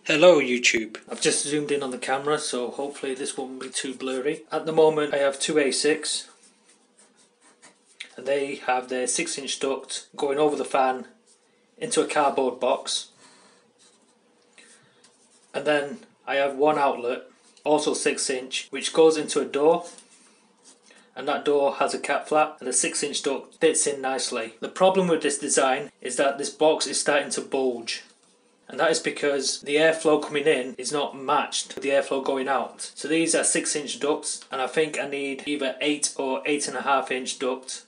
Hello YouTube. I've just zoomed in on the camera, so hopefully this won't be too blurry. At the moment I have two A6 and they have their 6-inch duct going over the fan into a cardboard box, and then I have one outlet, also 6-inch, which goes into a door, and that door has a cap flap and the 6-inch duct fits in nicely. The problem with this design is that this box is starting to bulge. And that is because the airflow coming in is not matched with the airflow going out. So these are 6-inch ducts, and I think I need either 8 or 8.5-inch duct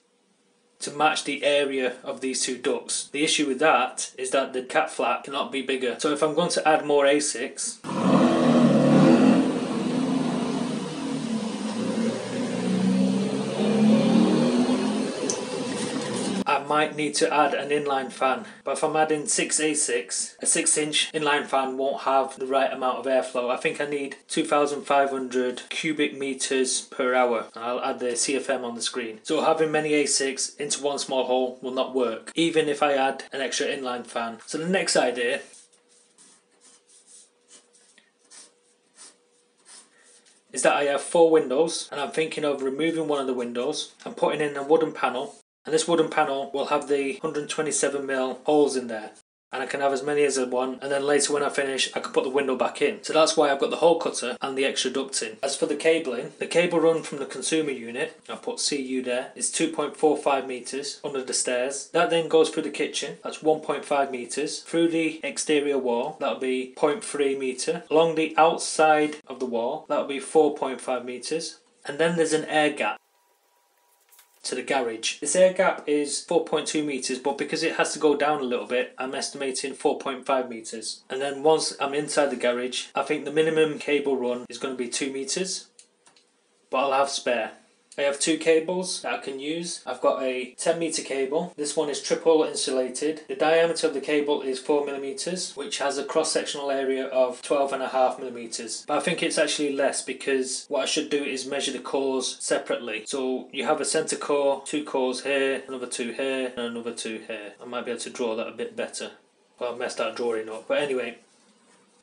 to match the area of these two ducts. The issue with that is that the cap flap cannot be bigger. So if I'm going to add more A6, I might need to add an inline fan. But if I'm adding 6 A6, a 6-inch inline fan won't have the right amount of airflow. I think I need 2,500 cubic meters per hour. I'll add the CFM on the screen. So having many A6 into one small hole will not work, even if I add an extra inline fan. So the next idea is that I have 4 windows, and I'm thinking of removing one of the windows and putting in a wooden panel. And this wooden panel will have the 127mm holes in there, and I can have as many as I want, and then later when I finish I can put the window back in. So that's why I've got the hole cutter and the extra ducts in. As for the cabling, the cable run from the consumer unit, I'll put CU there, is 2.45 meters under the stairs. That then goes through the kitchen, that's 1.5 meters. Through the exterior wall, that'll be 0.3 meter. Along the outside of the wall, that'll be 4.5 meters. And then there's an air gap to the garage. This air gap is 4.2 meters, but because it has to go down a little bit, I'm estimating 4.5 meters. And then once I'm inside the garage, I think the minimum cable run is going to be 2 meters, but I'll have spare. I have 2 cables that I can use. I've got a 10-meter cable. This one is triple insulated. The diameter of the cable is 4mm, which has a cross-sectional area of 12.5mm. But I think it's actually less, because what I should do is measure the cores separately. So you have a center core, 2 cores here, another 2 here, and another 2 here. I might be able to draw that a bit better. Well, I've messed up drawing up. But anyway,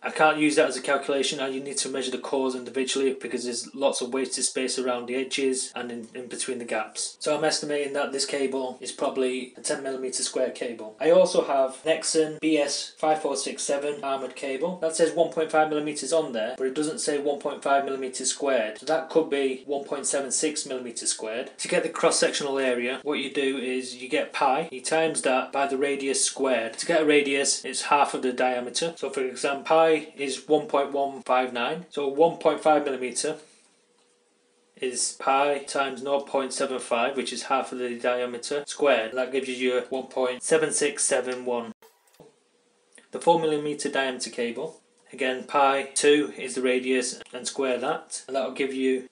I can't use that as a calculation, and you need to measure the cores individually because there's lots of wasted space around the edges and in between the gaps. So I'm estimating that this cable is probably a 10mm square cable. I also have Nexon BS5467 armoured cable. That says 1.5mm on there, but it doesn't say 1.5mm squared. So that could be 1.76mm squared. To get the cross-sectional area, what you do is you get pi, you times that by the radius squared. To get a radius, it's half of the diameter. So for example, pi is 1.159, so 1.5mm is pi times 0.75, which is half of the diameter, squared. That gives you 1.7671. The 4mm diameter cable, again pi 2 is the radius, and square that, and that will give you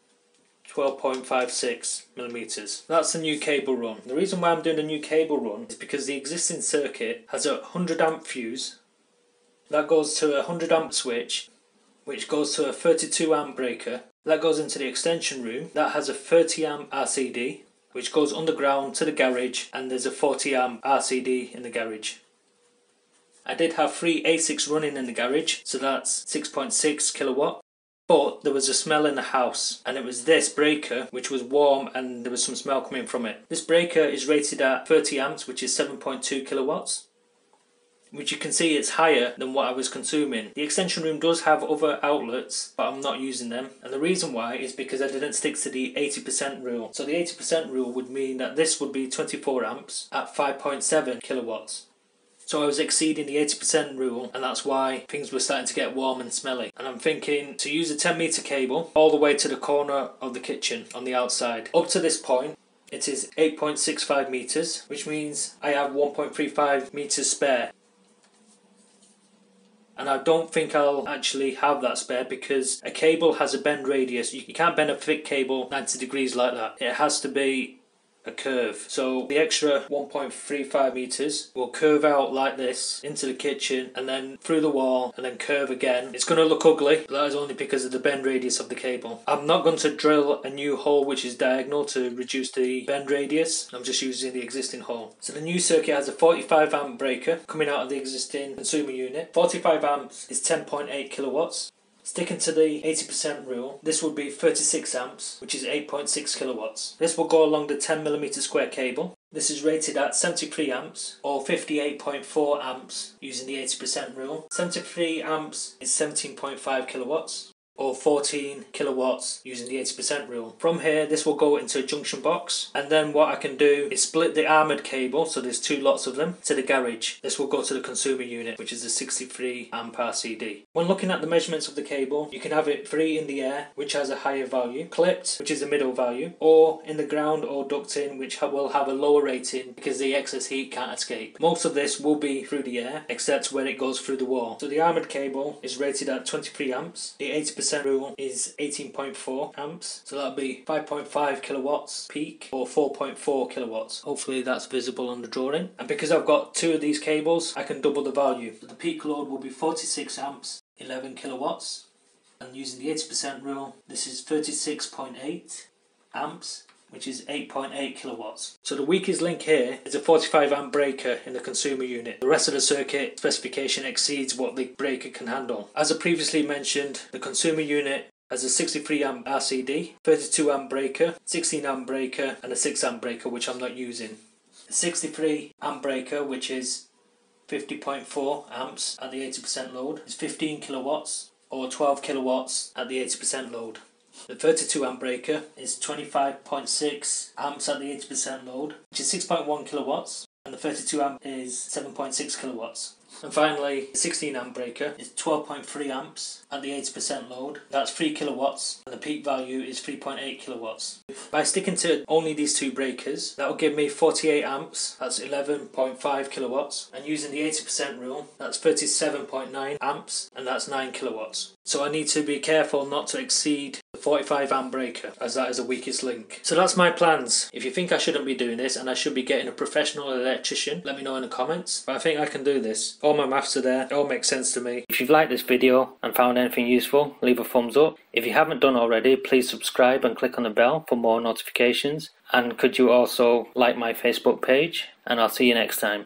12.56mm. That's the new cable run. The reason why I'm doing a new cable run is because the existing circuit has a 100 amp fuse. That goes to a 100 amp switch, which goes to a 32 amp breaker. That goes into the extension room. That has a 30 amp RCD, which goes underground to the garage, and there's a 40 amp RCD in the garage. I did have 3 A6 running in the garage, so that's 6.6 kilowatt. But there was a smell in the house, and it was this breaker which was warm and there was some smell coming from it. This breaker is rated at 30 amps, which is 7.2 kilowatts. Which you can see it's higher than what I was consuming. The extension room does have other outlets, but I'm not using them. And the reason why is because I didn't stick to the 80% rule. So the 80% rule would mean that this would be 24 amps at 5.7 kilowatts. So I was exceeding the 80% rule, and that's why things were starting to get warm and smelly. And I'm thinking to use a 10-meter cable all the way to the corner of the kitchen on the outside. Up to this point, it is 8.65 meters, which means I have 1.35 meters spare. And I don't think I'll actually have that spare, because a cable has a bend radius. You can't bend a thick cable 90 degrees like that. It has to be a curve. So the extra 1.35 meters will curve out like this into the kitchen and then through the wall and then curve again. It's going to look ugly, but that is only because of the bend radius of the cable. I'm not going to drill a new hole which is diagonal to reduce the bend radius. I'm just using the existing hole. So the new circuit has a 45 amp breaker coming out of the existing consumer unit. 45 amps is 10.8 kilowatts. Sticking to the 80% rule, this would be 36 amps, which is 8.6 kilowatts. This will go along the 10mm square cable. This is rated at 73 amps or 58.4 amps using the 80% rule. 73 amps is 17.5 kilowatts or 14 kilowatts using the 80% rule. From here, this will go into a junction box, and then what I can do is split the armoured cable, so there's 2 lots of them, to the garage. This will go to the consumer unit, which is a 63 amp RCD. When looking at the measurements of the cable, you can have it free in the air, which has a higher value, clipped, which is a middle value, or in the ground or ducting, which will have a lower rating because the excess heat can't escape. Most of this will be through the air, except where it goes through the wall. So the armoured cable is rated at 23 amps. The 80% rule is 18.4 amps, so that'll be 5.5 kilowatts peak or 4.4 kilowatts. Hopefully that's visible on the drawing. And because I've got 2 of these cables, I can double the value. So the peak load will be 46 amps, 11 kilowatts, and using the 80% rule, this is 36.8 amps, which is 8.8 kilowatts. So the weakest link here is a 45 amp breaker in the consumer unit. The rest of the circuit specification exceeds what the breaker can handle. As I previously mentioned, the consumer unit has a 63 amp RCD, 32 amp breaker, 16 amp breaker and a 6 amp breaker, which I'm not using. The 63 amp breaker, which is 50.4 amps at the 80% load, is 15 kilowatts or 12 kilowatts at the 80% load. The 32 amp breaker is 25.6 amps at the 80% load, which is 6.1 kilowatts, and the 32 amp is 7.6 kilowatts. And finally, the 16 amp breaker is 12.3 amps at the 80% load. That's 3 kilowatts, and the peak value is 3.8 kilowatts. By sticking to only these 2 breakers, that will give me 48 amps, that's 11.5 kilowatts. And using the 80% rule, that's 37.9 amps, and that's 9 kilowatts. So I need to be careful not to exceed the 45 amp breaker, as that is the weakest link. So that's my plans. If you think I shouldn't be doing this and I should be getting a professional electrician, let me know in the comments. But I think I can do this. All my maths are there, it all makes sense to me. If you've liked this video and found anything useful, leave a thumbs up. If you haven't done already, please subscribe and click on the bell for more notifications. And could you also like my Facebook page? And I'll see you next time.